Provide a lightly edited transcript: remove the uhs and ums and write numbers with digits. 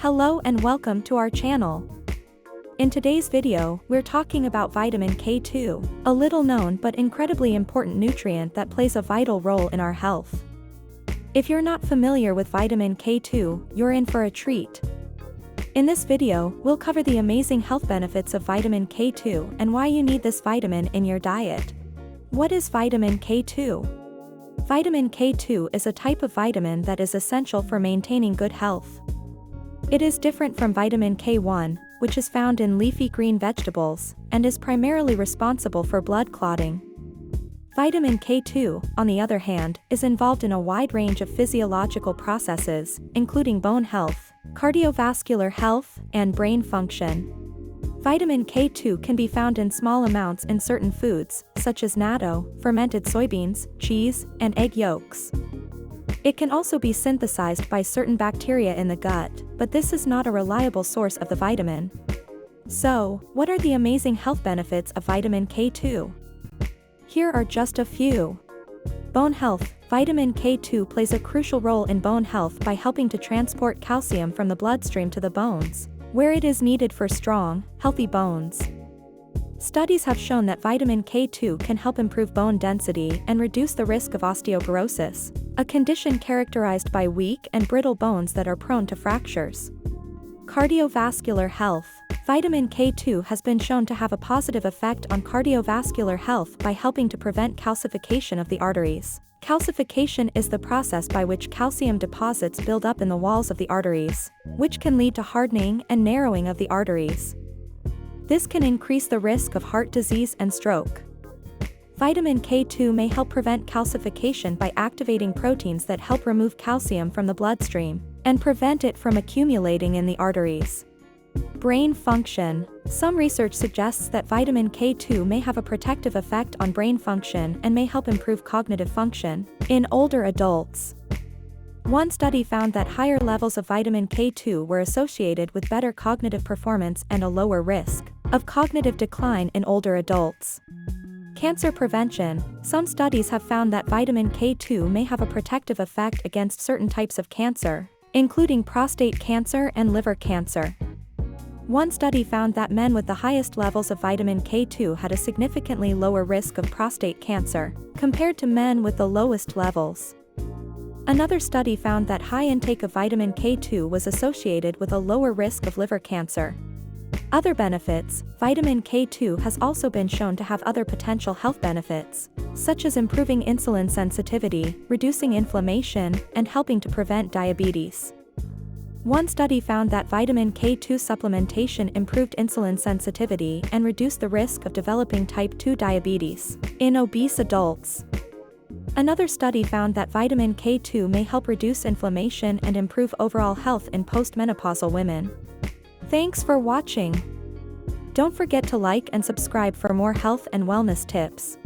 Hello and welcome to our channel. In today's video, we're talking about vitamin K2, a little known but incredibly important nutrient that plays a vital role in our health. If you're not familiar with vitamin K2, you're in for a treat. In this video, we'll cover the amazing health benefits of vitamin K2 and why you need this vitamin in your diet. What is vitamin K2? Vitamin K2 is a type of vitamin that is essential for maintaining good health. It is different from vitamin K1, which is found in leafy green vegetables, and is primarily responsible for blood clotting. Vitamin K2, on the other hand, is involved in a wide range of physiological processes, including bone health, cardiovascular health, and brain function. Vitamin K2 can be found in small amounts in certain foods, such as natto, fermented soybeans, cheese, and egg yolks. It can also be synthesized by certain bacteria in the gut, but this is not a reliable source of the vitamin. So, what are the amazing health benefits of vitamin K2? Here are just a few. Bone health. Vitamin K2 plays a crucial role in bone health by helping to transport calcium from the bloodstream to the bones, where it is needed for strong, healthy bones. Studies have shown that vitamin K2 can help improve bone density and reduce the risk of osteoporosis, a condition characterized by weak and brittle bones that are prone to fractures. Cardiovascular health. Vitamin K2 has been shown to have a positive effect on cardiovascular health by helping to prevent calcification of the arteries. Calcification is the process by which calcium deposits build up in the walls of the arteries, which can lead to hardening and narrowing of the arteries. This can increase the risk of heart disease and stroke. Vitamin K2 may help prevent calcification by activating proteins that help remove calcium from the bloodstream and prevent it from accumulating in the arteries. Brain function. Some research suggests that vitamin K2 may have a protective effect on brain function and may help improve cognitive function in older adults. One study found that higher levels of vitamin K2 were associated with better cognitive performance and a lower risk of cognitive decline in older adults. Cancer prevention. Some studies have found that vitamin K2 may have a protective effect against certain types of cancer, including prostate cancer and liver cancer. One study found that men with the highest levels of vitamin K2 had a significantly lower risk of prostate cancer, compared to men with the lowest levels. Another study found that high intake of vitamin K2 was associated with a lower risk of liver cancer. Other benefits. Vitamin K2 has also been shown to have other potential health benefits, such as improving insulin sensitivity, reducing inflammation, and helping to prevent diabetes. One study found that vitamin K2 supplementation improved insulin sensitivity and reduced the risk of developing type 2 diabetes in obese adults. Another study found that vitamin K2 may help reduce inflammation and improve overall health in postmenopausal women. Thanks for watching. Don't forget to like and subscribe for more health and wellness tips.